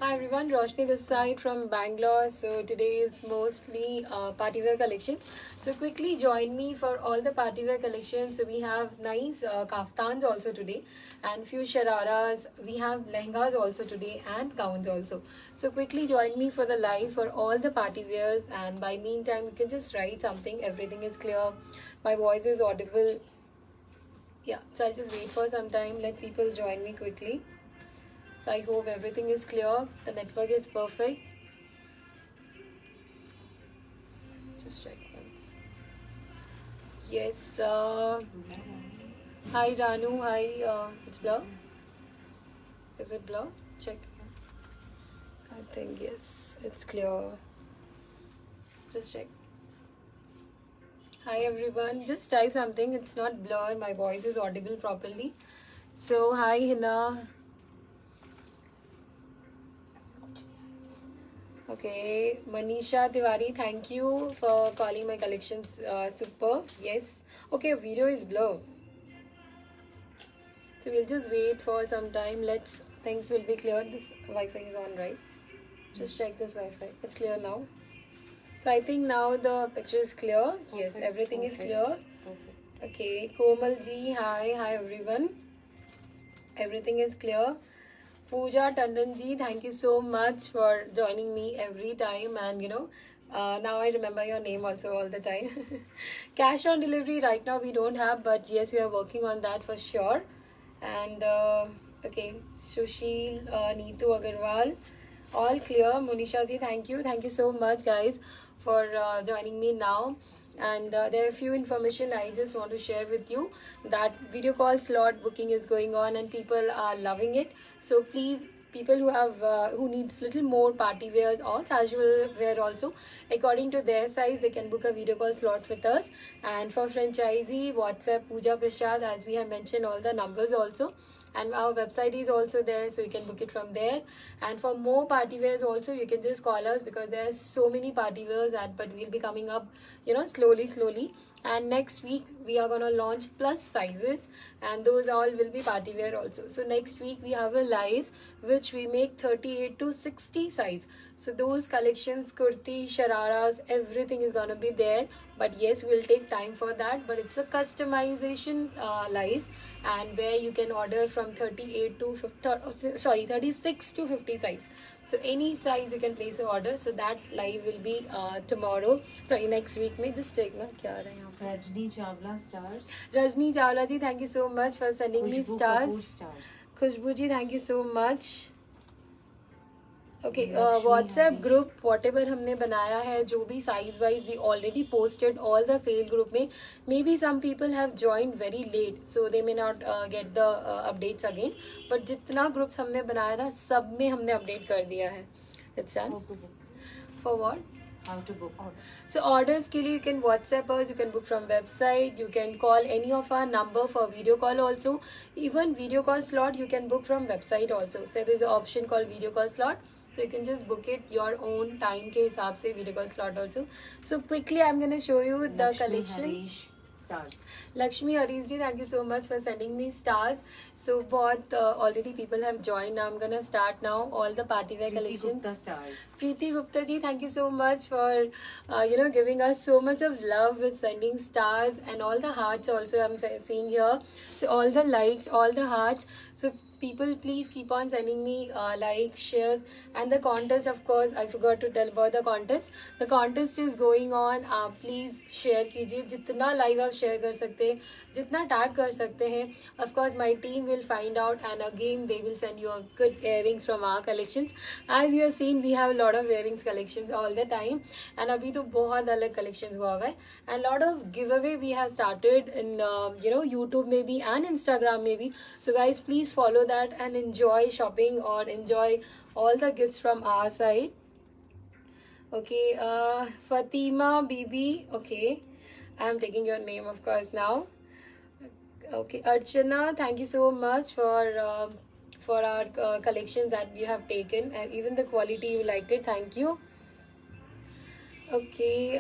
Hi everyone, Roshni this side from Bangalore. So today is mostly party wear collections. So quickly join me for all the party wear collections. So we have nice kaftans also today and few shararas. We have lehengas also today and gowns also. So quickly join me for the live for all the party wears, and by meantime you can just write something. Everything is clear. My voice is audible. Yeah, so I'll just wait for some time. Let people join me quickly. So I hope everything is clear. The network is perfect. Just check once. Yes. Hi Ranu. Hi. It's blur. Is it blur? Check. I think yes. It's clear. Just check. Hi everyone. Just type something. It's not blur. My voice is audible properly. So hi Hina. Okay, Manisha Tiwari, thank you for calling my collections super. Yes. Okay, video is blur. So we'll just wait for some time. Things will be clear. This Wi-Fi is on, right? Just check this Wi-Fi. It's clear now. So I think now the picture is clear. Yes, everything is clear. Okay, Komal ji, hi everyone. Everything is clear. Pooja Tandon ji, thank you so much for joining me every time, and now I remember your name also all the time. Cash on delivery right now we don't have, but yes, we are working on that for sure. And okay, Sushil, Neetu Agarwal, all clear. Monisha ji, thank you so much, guys, for joining me now. And there are a few information I just want to share with you, that video call slot booking is going on and people are loving it. So please, people who needs little more party wears or casual wear also, according to their size, they can book a video call slot with us. And for franchisee, WhatsApp Pooja Prasad, as we have mentioned all the numbers also, and our website is also there, so you can book it from there. And for more party wears also, you can just call us, because there are so many party wears but we'll be coming up slowly. And next week we are going to launch plus sizes, and those all will be party wear also. So next week we have a live which we make 38 to 60 size. So those collections, kurti, shararas, everything is gonna be there. But yes, we'll take time for that. But it's a customization live, and where you can order from 38 to 36 to 50 size. So any size you can place an order. So that live will be tomorrow. Sorry, next week. May just take na kya rahe hain pe. Rajni Chawla stars. Rajni Chawla ji, thank you so much for sending me Khushbu stars. Kapoor stars. Khushbu ji, thank you so much. Okay Lakshmi WhatsApp Harish. Group whatever हमने बनाया है, जो भी size wise we already posted all the sale group में. Maybe some people have joined very late, so they may not get the updates again. But जितना groups हमने बनाया था सब में हमने अपडेट कर दिया है. It's done. For what? How to book order. So orders के लिए you can WhatsApp us, you can book from website, you can call any of our number for video call also. Even video call slot you can book from website also. So there is an option called video call slot. So you can just book it your own time के हिसाब से video call slot also. So quickly I'm going to show you the Lakshmi collection. Harish stars. Lakshmi Harish ji, thank you so much for sending me stars. So बहुत already people have joined. Now I'm gonna start now all the party wear Preeti collections. Gupta stars. Preeti Gupta ji, thank you so much for giving us so much of love with sending stars and all the hearts also I'm seeing here. So all the likes, all the hearts. So people, please keep on sending me likes, shares, and the contest. Of course, I forgot to tell about the contest. The contest is going on. Please share कीजिए, जितना live आप share कर सकते हैं, जितना tag कर सकते हैं. Of course, my team will find out, and again they will send you a good earrings from our collections. As you have seen, we have a lot of earrings collections all the time, and अभी तो बहुत अलग collections हुआ है. And lot of giveaway we have started in YouTube maybe and Instagram maybe. So guys, please follow that and enjoy shopping or enjoy all the gifts from our side. Okay, Fatima Bibi. Okay, I'm taking your name of course now. Okay, Archana, thank you so much for our collections that you have taken, and even the quality you liked it. Thank you. Okay,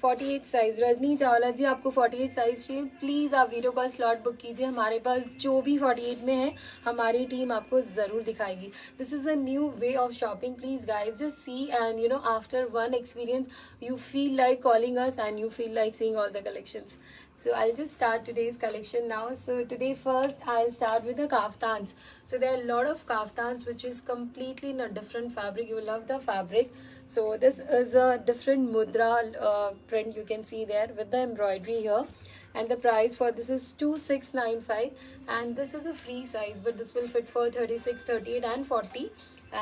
48 size Rajni Chawla ji, आपको 48 size चाहिए, please आप video का slot book कीजिए. हमारे पास जो भी 48 में है हमारी टीम आपको जरूर दिखाएगी. This is a new way of shopping. Please guys just see and you know after one experience you feel like calling us and you feel like seeing all the collections. So I'll just start today's collection now. So today first I'll start with the kaftans. So there are a lot of kaftans which is completely in a different fabric. You will love the fabric. So this is a different mudra print you can see there with the embroidery here. And the price for this is 2695, and this is a free size, but this will fit for 36, 38 and 40.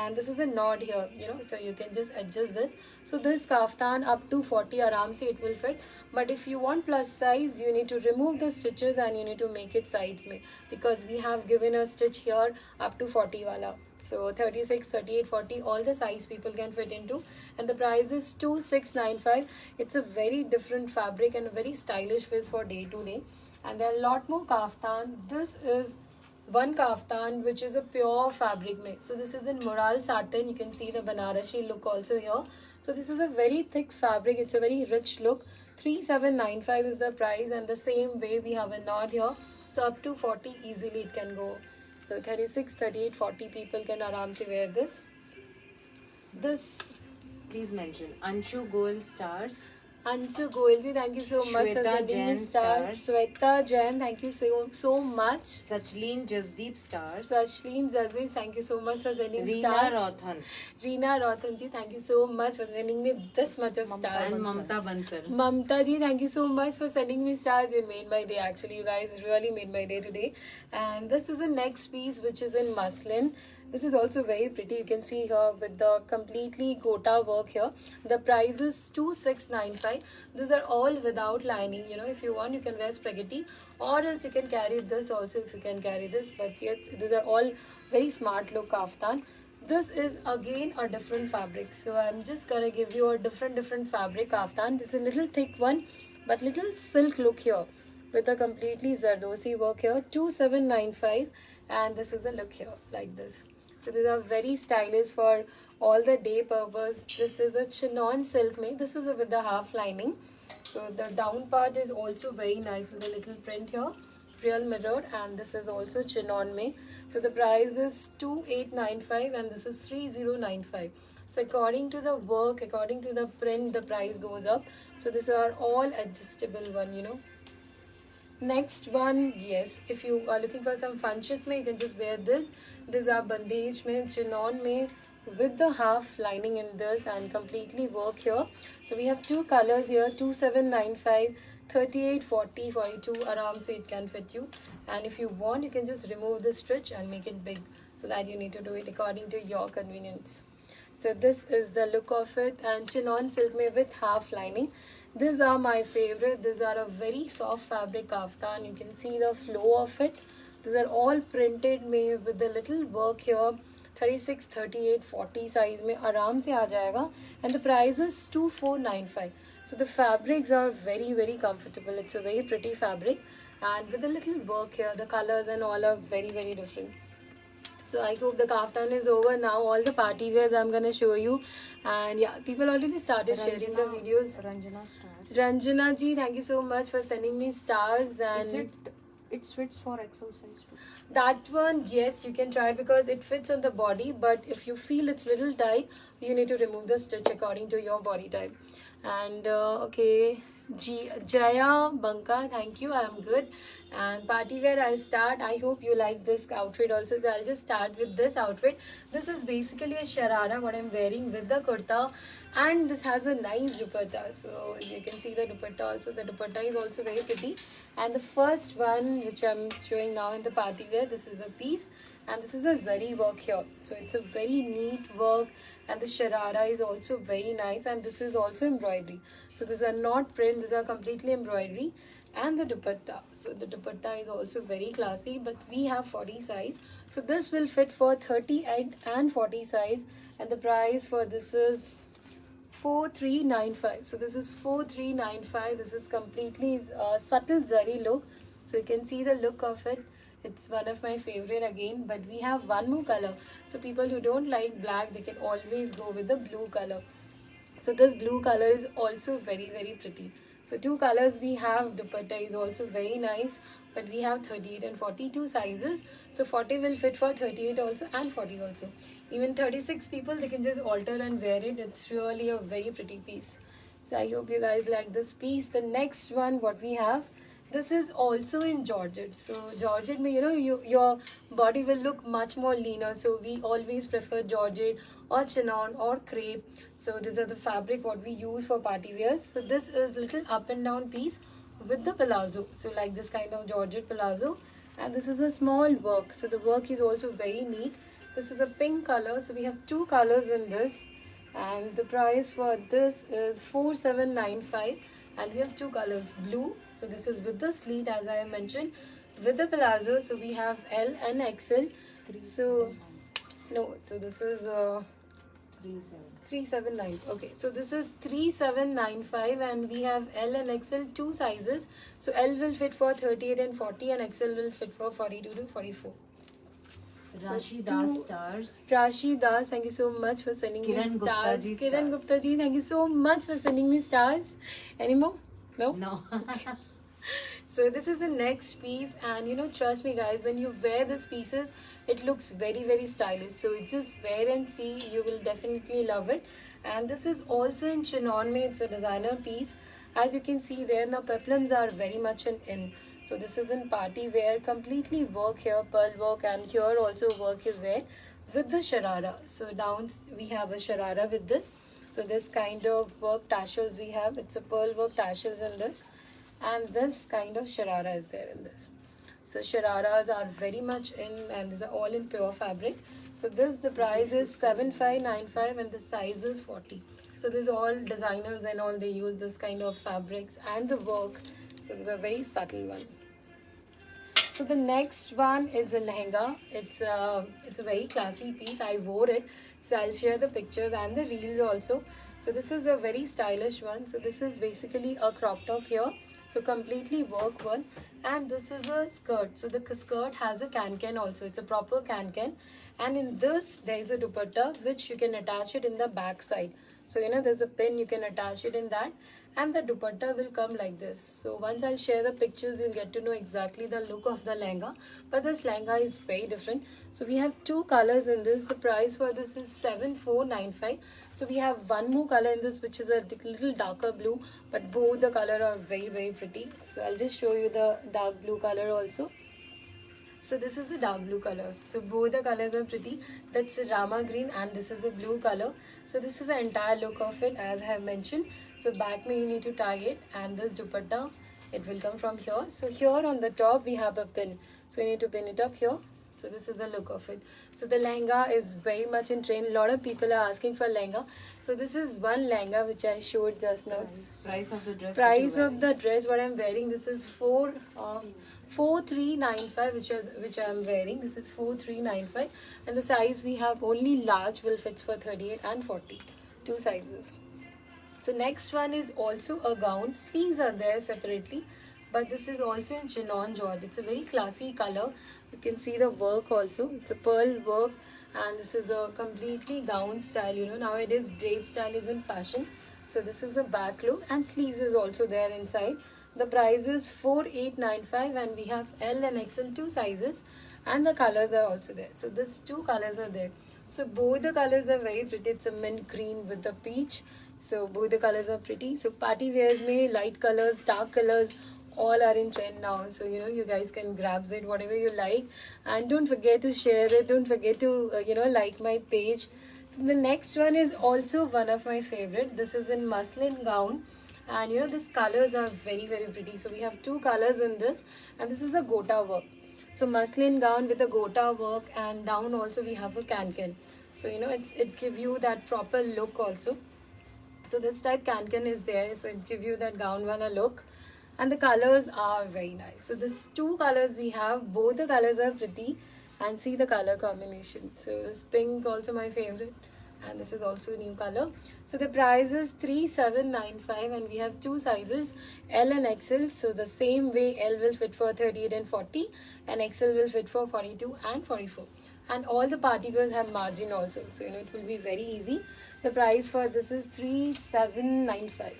And this is a knot here, you know, so you can just adjust this. So this kaftan up to 40 aram se it will fit, but if you want plus size you need to remove the stitches and you need to make it sides mein, because we have given a stitch here up to 40 wala. So 36, 38, 40, all the size people can fit into, and the price is 2695. It's a very different fabric and a very stylish piece for day to day. And there are a lot more kaftan. This is one kaftan which is a pure fabric made. So this is in moral satin. You can see the Banarasi look also here. So this is a very thick fabric. It's a very rich look. 3795 is the price, and the same way we have a knot here. So up to 40 easily it can go. So 36, 38, 40 people can aram se wear this. This Please mention Anshu Gold Stars. Anshu Goel ji, thank you so much for Shweta sending me Jain stars. stars. Shweta Jain, thank you so much. Sachleen Jasdeep Stars. Sashleen Jazir, thank you so much for sending Reena stars. Rothan. Reena Rothan ji, thank you so much for sending me this much of stars. And Mamta Bansal. Mamta ji, thank you so much for sending me stars. You made my day actually. You guys really made my day today. And this is the next piece which is in muslin. This is also very pretty. You can see here with the completely gota work here. The price is 2695. These are all without lining. You know, if you want, you can wear spaghetti, or else you can carry this also if you can carry this. But yes, these are all very smart look kaftan. This is again a different fabric. So I'm just gonna give you a different fabric kaftan. This is a little thick one, but little silk look here with a completely Zardosi work here. 2795, and this is the look here like this. So these are very stylish for all the day purpose. This is a chinon silk made. This is with the half lining. So the down part is also very nice with a little print here, real mirror, and this is also chinon made. So the price is 2895, and this is 3095. So according to the work, according to the print, the price goes up. So these are all adjustable one, you know. Next one, yes, if you are looking for some funches mein, you can just wear this. These are bandage mein, chinon mein, with the half lining in this and completely work here. So we have two colors here, 2795, 38, 40, 42, aram se it can fit you. And if you want, you can just remove the stitch and make it big, so that you need to do it according to your convenience. So this is the look of it, and chinon silk mein with half lining. These are my favorite. These are a very soft fabric kaftan. You can see the flow of it. These are all printed made with the little work here. 36, 38, 40 size में आराम से आ जाएगा, and the price is 2495. So the fabrics are very comfortable. It's a very pretty fabric, and with the little work here, the colors and all are very different. So I hope the kaftan is over now. All the party wears I'm gonna show you, and yeah, people already started sharing the videos. Ranjana Stars. Ranjana ji, thank you so much for sending me stars. And It fits for XL size too. that one, yes, you can try because it fits on the body. But if you feel it's little tight, you need to remove the stitch according to your body type. And okay, Jaya Banka, thank you. I am good. And party wear, I'll start. I hope you like this outfit also. So I'll just start with this outfit. This is basically a sharara what I'm wearing with the kurta, and this has a nice dupatta. So you can see the dupatta also. The dupatta is also very pretty. And the first one which I'm showing now in the party wear, this is the piece, and this is a zari work here. So it's a very neat work, and the sharara is also very nice, and this is also embroidery. So these are not print, these are completely embroidery. And the dupatta, so the dupatta is also very classy, but we have 40 size, so this will fit for 38 and 40 size, and the price for this is 4395. So this is 4395. This is completely subtle zari look, so you can see the look of it. It's one of my favorite again, but we have one more color, so people who don't like black, they can always go with the blue color. So this blue color is also very very pretty. So two colors we have. Dupatta is also very nice, but we have 38 and 42 sizes. So 40 will fit for 38 also and 40 also. Even 36 people, they can just alter and wear it. It's really a very pretty piece. So I hope you guys like this piece. The next one what we have, this is also in Georgette. So Georgette, your body will look much more leaner. So we always prefer Georgette or chinon or crepe. So these are the fabric what we use for party wears. So this is little up and down piece with the palazzo. So like this kind of Georgette palazzo. And this is a small work. So the work is also very neat. This is a pink color. So we have two colors in this. And the price for this is 4795. And we have two colors, blue. So this is with the sleeve, as I mentioned, with the palazzo. So we have L and XL. So no, so this is 379. Okay, so this is 3795, and we have L and XL two sizes. So L will fit for 38 and 40, and XL will fit for 42 to 44. Rashi Das stars. Rashi Das, thank you so much for sending me Kiran stars. Gupta ji Kiran stars. Gupta ji, thank you so much for sending me stars. Any more? No? No. So this is the next piece, and trust me guys, when you wear these pieces, it looks very very stylish. So just wear and see, you will definitely love it. And this is also in chinon mein. It's a designer piece. As you can see there, now peplums are very much in. So this is in party wear, completely work here, pearl work, and here also work is there with the sharara. So down we have a sharara with this. So this kind of work tassels we have. It's a pearl work tassels in this. And this kind of sharara is there in this. So shararas are very much in, and these are all in pure fabric. So this, the price is 7595 and the size is 40. So these all designers and all, they use this kind of fabrics and the work. So these are very subtle one. So the next one is a lehenga. It's a very classy piece. I wore it. So I'll share the pictures and the reels also. So this is a very stylish one. So this is basically a crop top here. So completely work one. And this is a skirt. So the skirt has a can also. It's a proper can. And in this, there is a dupatta which you can attach it in the back side. So there's a pin, you can attach it in that. And the dupatta will come like this. So once I'll share the pictures, you'll get to know exactly the look of the lehenga. But this lehenga is very different. So we have two colors in this. The price for this is 7495. So we have one more color in this, which is a little darker blue. But both the color are very very pretty. So I'll just show you the dark blue color also. So this is a dark blue color. So both the colors are pretty. That's a Rama green and this is a blue color. So this is the entire look of it, as I have mentioned. So back me you need to tie it, and this dupatta, it will come from here. So here on the top we have a pin. So you need to pin it up here. So this is the look of it. So the lehenga is very much in trend. A lot of people are asking for lehenga. So this is one lehenga which I showed just now. Price of the dress. Price of the dress what I'm wearing. This is 4395, which I am wearing. This is 4395, and the size we have only large will fit for 38 and 40. Two sizes. So next one is also a gown. Sleeves are there separately, but this is also in chinon George. It's a very classy color. You can see the work also. It's a pearl work, and this is a completely gown style. Nowadays drape style is in fashion. So this is the back look, and sleeves is also there inside. The price is 4895, and we have L and XL two sizes, and the colors are also there. So these two colors are there. So both the colors are very pretty. It's a mint green with the peach. So both the colors are pretty. So party wears may light colors, dark colors, all are in trend now. So you guys can grab it whatever you like, and don't forget to share it. Don't forget to like my page. So the next one is also one of my favorite. This is in muslin gown. And these colors are very very pretty. So we have two colors in this, and this is a gota work. So muslin gown with a gota work, and down also we have a can. So it's give you that proper look also. So this type can is there, so it's give you that gown wala look, and the colors are very nice. So these two colors we have, both the colors are pretty, and see the color combination. So this pink also my favorite, and this is also a new color. So the price is 3795, and we have two sizes, L and XL. So the same way, L will fit for 38 and 40, and XL will fit for 42 and 44. and all the party wears have margin also, so it will be very easy. The price for this is 3795.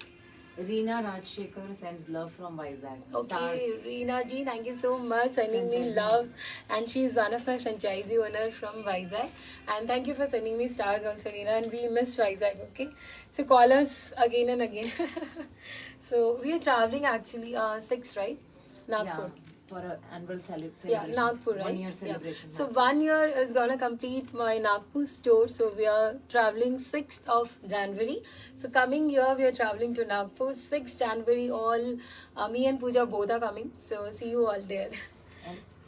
Reena Rajshekhar sends love from Vizag. Okay, Stars. Reena ji, thank you so much sending me Franchisee. love, and she is one of my franchisee owners from Vizag, and thank you for sending me stars also, Reena, and we miss Vizag. Okay, so call us again and again. So we are traveling actually 6, right? Nagpur. Yeah, for an annual celebration. Yeah, Nagpur, right? 1 year celebration. Yeah. So 1 year is gonna complete my Nagpur store. So we are traveling 6th of January. So coming year we are traveling to Nagpur 6th January. All me and Pooja both are coming. So see you all there.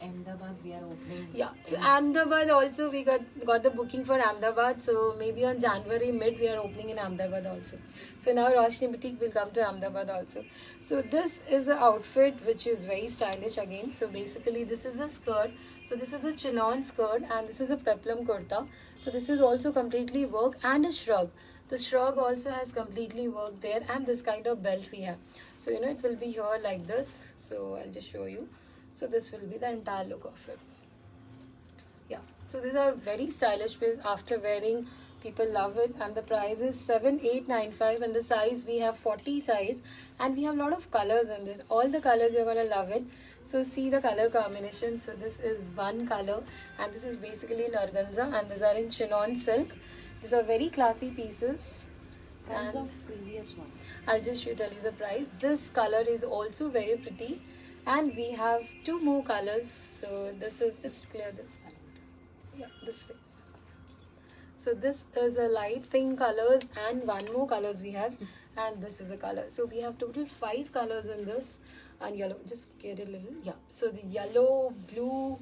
And Ahmedabad we are opening. Yeah. So Ahmedabad also we got the booking for Ahmedabad. So maybe on January mid we are opening in Ahmedabad also. So now Roshni Boutique will come to Ahmedabad also. So this is an outfit which is very stylish again. So basically this is a skirt. So this is a chinon skirt and this is a peplum kurta. So this is also completely work and a shrug. The shrug also has completely worked there, and this kind of belt we have. So it will be here like this. So I'll just show you. So this will be the entire look of it. Yeah, so these are very stylish pieces. After wearing, people love it, and the price is 7895, and the size we have 40 size, and we have a lot of colors in this. All the colors you're gonna love it. So see the color combination. So this is one color, and this is basically in organza, and these are in chinon silk. These are very classy pieces. Price And of previous one. I'll just tell you the price. This color is also very pretty, and we have 2 more colors. So this is just clear this. Yeah, this way. So this is a light pink colors, and 1 more colors we have, and this is a color. So we have total 5 colors in this, and yellow. Just get it a little. Yeah. So the yellow, blue,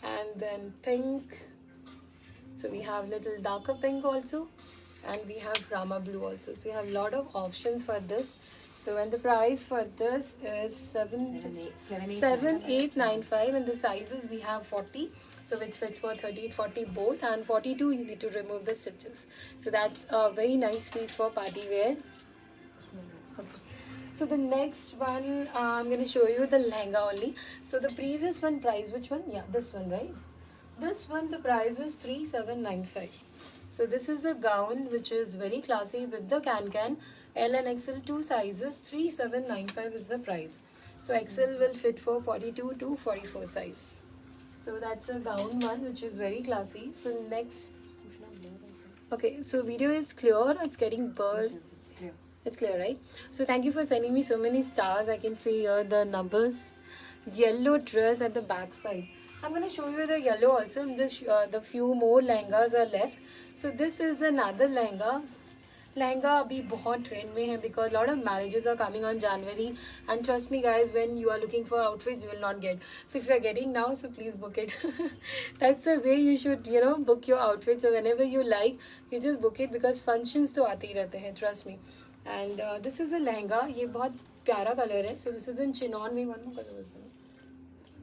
and then pink. So we have little darker pink also, and we have Rama blue also. So we have a lot of options for this. So and the price for this is 7895, and the sizes we have 40, so which fits for 38, 40 both, and 42 you need to remove the stitches. So that's a very nice piece for party wear. Okay. So the next one, I'm going to show you the lehenga only. So the previous one price, which one? Yeah, this one, right? This one, the price is 3795. So this is a gown which is very classy with the can. L and XL 2 sizes. 3795 is the price. So XL will fit for 42 to 44 size. So that's a gown one which is very classy. So next, okay. So video is clear. It's getting blurred. Clear. It's clear, right? So thank you for sending me so many stars. I can see here the numbers. Yellow dress at the back side. I'm going to show you the yellow also. I'm just the few more lehengas are left. So this is another lehenga. Lehenga abhi bahut trend mein hai because a lot of marriages are coming on January, and trust me guys, when you are looking for outfits you will not get. So if you are getting now, so please book it. That's the way you should book your outfits. So whenever you like, you just book it because functions to aate hi rehte hain, trust me. And this is a lehenga. Ye bahut pyara color hai. So this is in chinon mein. One more color was there.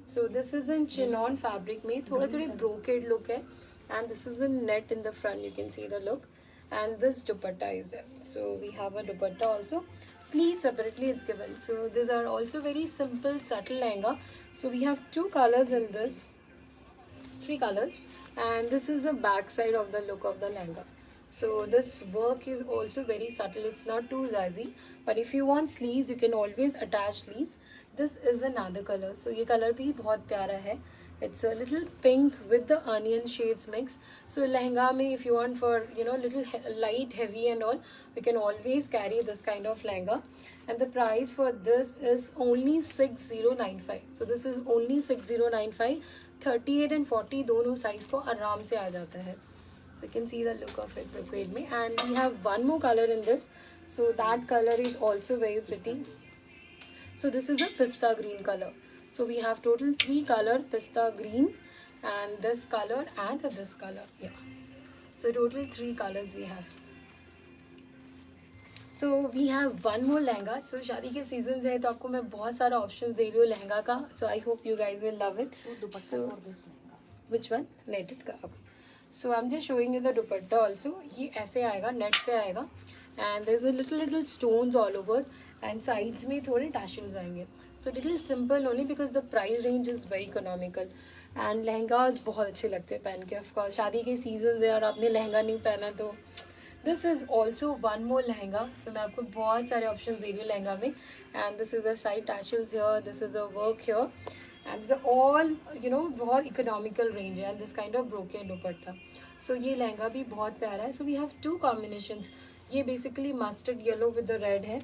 So this is in chinon fabric में थोड़े brocade look है, and this is a net in the front. You can see the look, and this dupatta is there. So we have a dupatta also. Sleeves separately it's given. So these are also very simple subtle lehenga. So we have 2 colors in this, 3 colors, and this is the back side of the look of the lehenga. So this work is also very subtle. It's not too jazzy, but if you want sleeves, you can always attach sleeves. This is another color. So ये color भी बहुत प्यारा है. It's a little pink with the onion shades mix. So lehenga में if you want for little light, heavy and all, you can always carry this kind of lehenga. And the price for this is only 6095. So this is only 6095. 38 and 40 दोनों size को आराम से आ जाता है. So you can see the look of it brocade में. And we have 1 more color in this. So that color is also very pretty. So this is a pista green color. So we have total 3 color, pista green, and this color and this color. Yeah. So total 3 colors we have. So we have 1 more lehenga. So शादी के seasons है तो आपको मैं बहुत सारा options दे रही हूँ lehenga का. So I hope you guys will love it. So which one? Netted का. Okay. So I'm just showing you the dupatta also. ये ऐसे आएगा, net पे आएगा, and there's a little stones all over. And sides में थोड़े tassels आएंगे. So little simple only because the price range is very economical. And lehengas बहुत अच्छे लगते हैं पहन के. ऑफ कोर्स शादी के सीजन है और आपने लहंगा नहीं पहना तो this is also one more lehenga. So मैं आपको बहुत सारे ऑप्शन दे रही हूँ लहंगा में. And this is a side tassels here, this is a work here, and this all बहुत इकोनॉमिकल रेंज है. And this kind of brocade dupatta. So ये लहंगा भी बहुत प्यारा है. So we have two combinations. ये basically mustard yellow with the red है,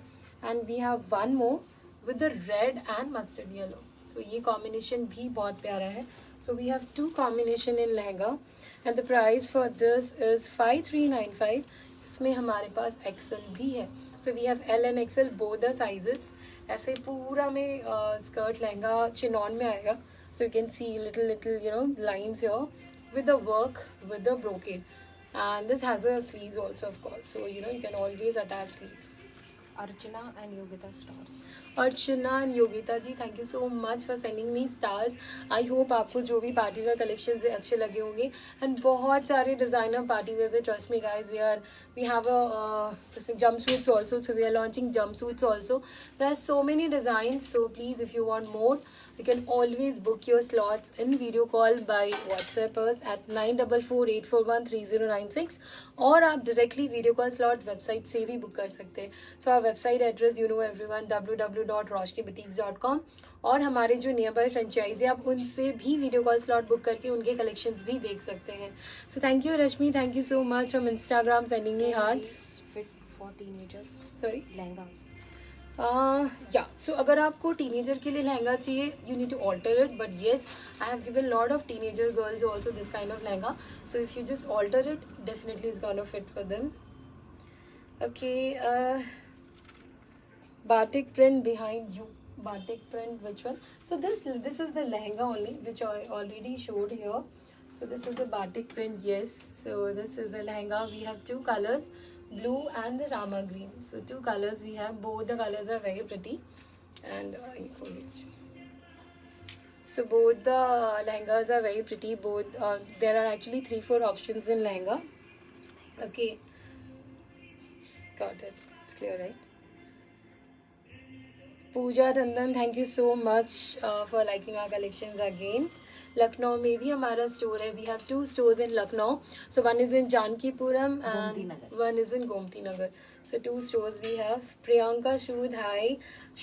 and we have one more with the red and mustard yellow. So ये combination भी बहुत प्यारा है. So we have to combination in lehenga, and the price for this is 5395. इसमें हमारे पास XL भी है. So we have L and XL both the sizes. ऐसे पूरा में स्कर्ट लहंगा चिनॉन में आएगा. So you can see little lines here with the work with the brocade, and this has a sleeves also of course, so you can always attach sleeves. Archana and Yogita stars. Archana and Yogita ji, thank you so much for sending me stars. I hope आपको जो भी party wear collection से अच्छे लगे होंगे. And बहुत सारे designer party wear है. Trust me guys, we have a jumpsuits also, so we are launching jumpsuits also. There are so many designs, so please if you want more you can always book your slots in video call by WhatsApp us at 9448413096, और आप directly video call slot website से भी book कर सकते हैं. सो our website address everyone, www.roshniboutiques.com, और हमारे जो नियर बाय फ्रेंचाइज है आप उनसे भी वीडियो कॉल स्लॉट बुक करके उनके कलेक्शंस भी देख सकते हैं. So thank you Rashmi, thank you so much from Instagram sending me hearts. Fit for teenager. Sorry Lehengas. या सो अगर आपको टीनेजर के लिए लहंगा चाहिए you need to alter it, but yes I have given lot of teenager girls also this kind of lehenga. So if you just alter it definitely it's gonna fit for them. Okay, batik print behind you. Batik print, which one? So this is the lehenga only, which I already showed here. So this is the batik print, yes. So this is the lehenga. We have two colors, blue and the rama green. So two colors we have. Both the colors are very pretty. And so both the lehengas are very pretty. Both there are actually 3-4 options in lehenga. Okay, got it. It's clear, right? Pooja Tandon, thank you so much for liking our collections again. Lucknow में भी हमारा store है. We have 2 stores in Lucknow. So one is in Jankipuram and one is in Gomti Nagar. So 2 stores we have. Priyanka Shud, hi.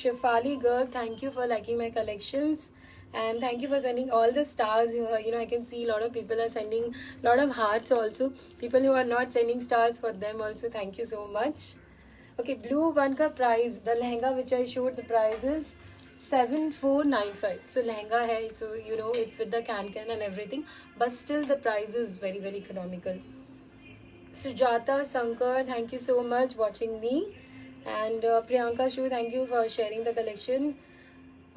Shafali Garg, thank you for liking my collections. And thank you for sending all the stars here. I can see a lot of people are sending a lot of hearts also. People who are not sending stars, for them also thank you so much. Okay, blue one ka price, the lehenga which I showed, the price is 7495. So lehenga hai, so it with the can and everything, but still the price is very very economical. Sujata Sankar, thank you so much watching me. And Priyanka Shu, thank you for sharing the collection.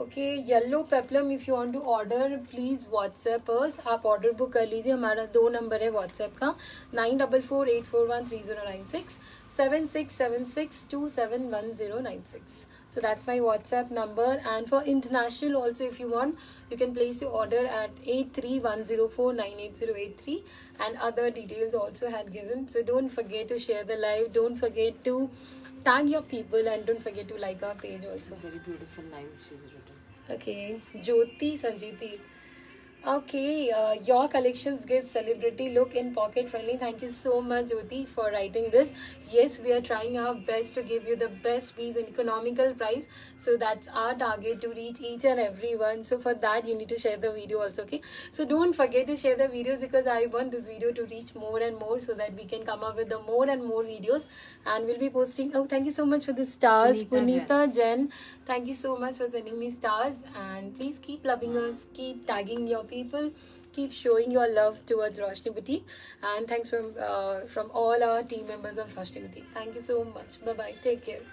Okay, yellow peplum if you want to order please WhatsApp us. आप order book कर लीजिए. हमारा 2 number है WhatsApp का, 9448413096, 7676271096. So that's my WhatsApp number. And for international also, if you want, you can place your order at 8310498083, and other details also had given. So don't forget to share the live, don't forget to tag your people, and don't forget to like our page also. Very beautiful lines she's written. Okay, Jyoti Sanjiti. Okay, your collections give celebrity look in pocket friendly. Thank you so much, Jyoti, for writing this. Yes, we are trying our best to give you the best piece in economical price. So that's our target, to reach each and everyone. So for that, you need to share the video also, okay? So don't forget to share the videos, because I want this video to reach more and more, so that we can come up with the more and more videos. And we'll be posting. Oh, thank you so much for the stars, Punita Jen. Thank you so much for sending me stars. And please keep loving us, keep tagging your people, keep showing your love towards Roshni Boutique. And thanks from all our team members of Roshni Boutique. Thank you so much. Bye bye. Take care.